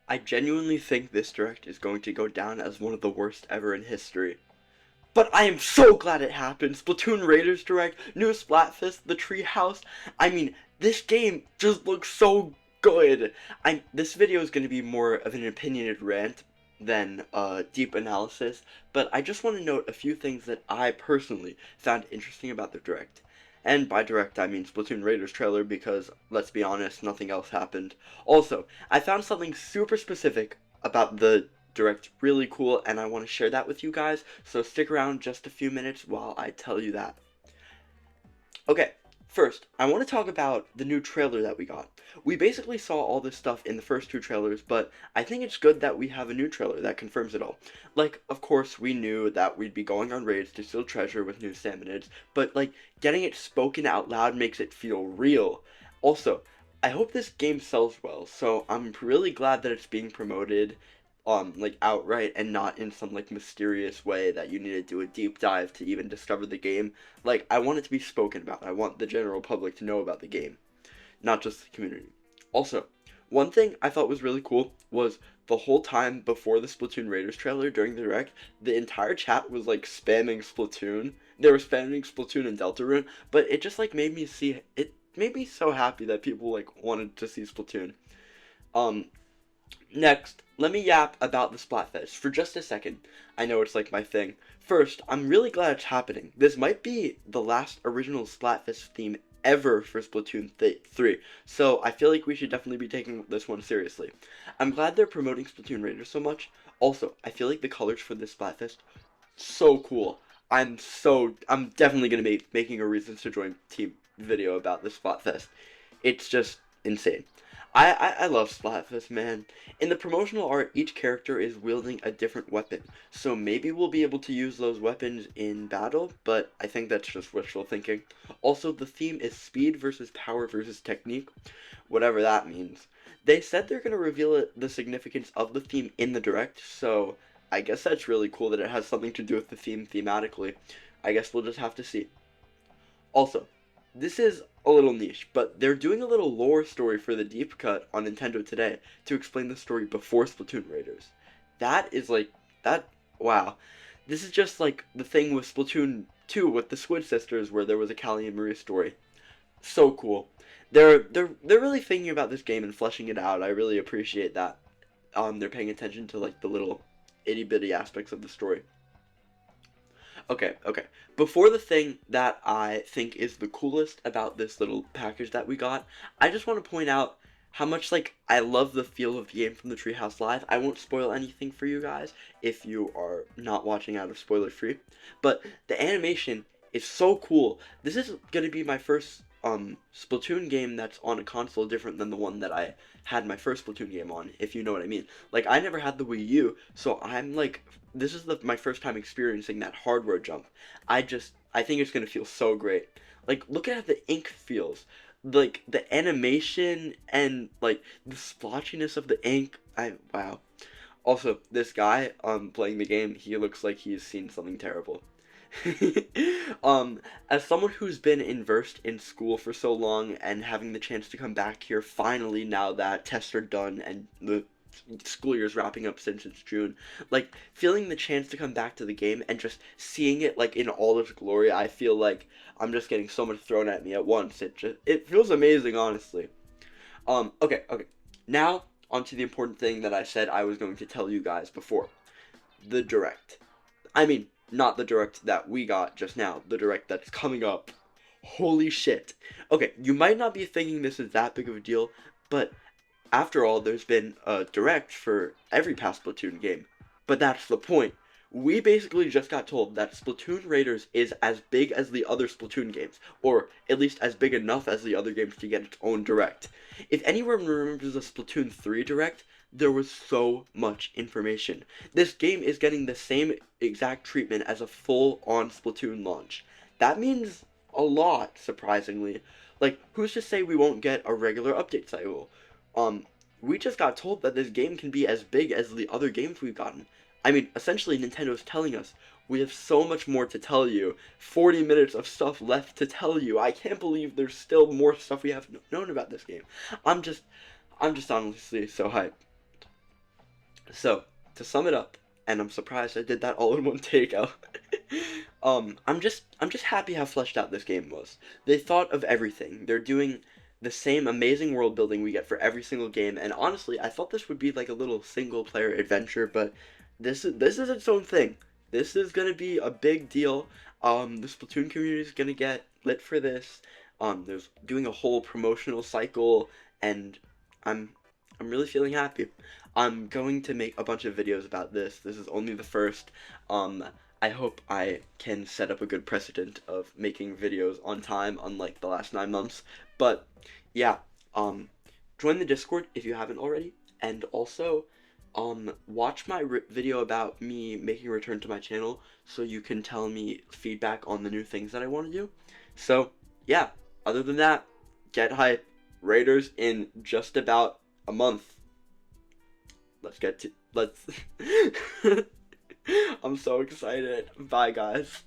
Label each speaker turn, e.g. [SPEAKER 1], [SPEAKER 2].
[SPEAKER 1] I genuinely think this direct is going to go down as one of the worst ever in history. But I am so glad it happened. Splatoon Raiders Direct, new Splatfest, the Treehouse. I mean, this game just looks so good. This video is going to be more of an opinionated rant than a deep analysis, but I just want to note a few things that I personally found interesting about the Direct. And by Direct, I mean Splatoon Raiders trailer because, let's be honest, nothing else happened. Also, I found something super specific about the Direct really cool, and I want to share that with you guys, so stick around just a few minutes while I tell you that. Okay, first, I want to talk about the new trailer that we got. We basically saw all this stuff in the first two trailers, but I think it's good that we have a new trailer that confirms it all. Like, of course, we knew that we'd be going on raids to steal treasure with new Salmonids, but, like, getting it spoken out loud makes it feel real. Also, I hope this game sells well, so I'm really glad that it's being promoted like outright and not in some like mysterious way that you need to do a deep dive to even discover the game. Like, I want it to be spoken about. I want the general public to know about the game, not just the community. Also, one thing I thought was really cool was the whole time before the Splatoon Raiders trailer during the direct, the entire chat was like spamming Splatoon. They were spamming Splatoon and Deltarune, but it just like made me so happy that people like wanted to see Splatoon. Um, Next, let me yap about the Splatfest for just a second. I know it's like my thing. First, I'm really glad it's happening. This might be the last original Splatfest theme ever for Splatoon 3, so I feel like we should definitely be taking this one seriously. I'm glad they're promoting Splatoon Raiders so much. Also, I feel like the colors for this Splatfest, so cool. I'm definitely going to be making a Reasons to Join team video about this Splatfest. It's just insane. I love Splatfest, man. In the promotional art, each character is wielding a different weapon, so maybe we'll be able to use those weapons in battle, but I think that's just wishful thinking. Also, the theme is speed versus power versus technique, whatever that means. They said they're going to reveal the significance of the theme in the direct, so I guess that's really cool that it has something to do with the theme thematically. I guess we'll just have to see. Also, this is a little niche, but they're doing a little lore story for the deep cut on Nintendo Today to explain the story before Splatoon Raiders. That is like, wow. This is just like the thing with Splatoon 2 with the Squid Sisters where there was a Callie and Marie story. So cool. They're really thinking about this game and fleshing it out. I really appreciate that. They're paying attention to like the little itty bitty aspects of the story. Okay. Before the thing that I think is the coolest about this little package that we got, I just want to point out how much, like, I love the feel of the game from the Treehouse Live. I won't spoil anything for you guys if you are not watching out of spoiler free, but the animation is so cool. This is going to be my first Splatoon game that's on a console different than the one that I had my first Splatoon game on, if you know what I mean. Like, I never had the Wii U, so I'm like, this is my first time experiencing that hardware jump. I think it's gonna feel so great. Like, look at how the ink feels. Like, the animation and, like, the splotchiness of the ink. Wow. Also, this guy, playing the game, he looks like he's seen something terrible. As someone who's been immersed in school for so long and having the chance to come back here finally now that tests are done and the school year's wrapping up since it's June, like, feeling the chance to come back to the game and just seeing it, like, in all its glory, I feel like I'm just getting so much thrown at me at once. It feels amazing, honestly. Okay. Now, onto the important thing that I said I was going to tell you guys before. The Direct. I mean, not the direct that we got just now, the direct that's coming up. Holy shit. Okay, you might not be thinking this is that big of a deal, but after all, there's been a direct for every past Splatoon game. But that's the point. We basically just got told that Splatoon Raiders is as big as the other Splatoon games, or at least as big enough as the other games to get its own direct. If anyone remembers the Splatoon 3 direct, there was so much information. This game is getting the same exact treatment as a full-on Splatoon launch. That means a lot, surprisingly. Like, who's to say we won't get a regular update cycle? We just got told that this game can be as big as the other games we've gotten. I mean, essentially Nintendo's telling us, we have so much more to tell you. 40 minutes of stuff left to tell you. I can't believe there's still more stuff we haven't known about this game. I'm just honestly so hyped. So, to sum it up, and I'm surprised I did that all in one take out. I'm just happy how fleshed out this game was. They thought of everything. They're doing the same amazing world building we get for every single game, and honestly, I thought this would be like a little single player adventure, but this is its own thing. This is gonna be a big deal. The Splatoon community is gonna get lit for this. There's doing a whole promotional cycle, and I'm I'm really feeling happy. I'm going to make a bunch of videos about this. This is only the first. Um, I hope I can set up a good precedent of making videos on time, unlike the last 9 months. But yeah, um, join the Discord if you haven't already, and also watch my video about me making a return to my channel so you can tell me feedback on the new things that I want to do. So yeah, other than that, get hype. Raiders in just about a month. Let's I'm so excited. Bye guys.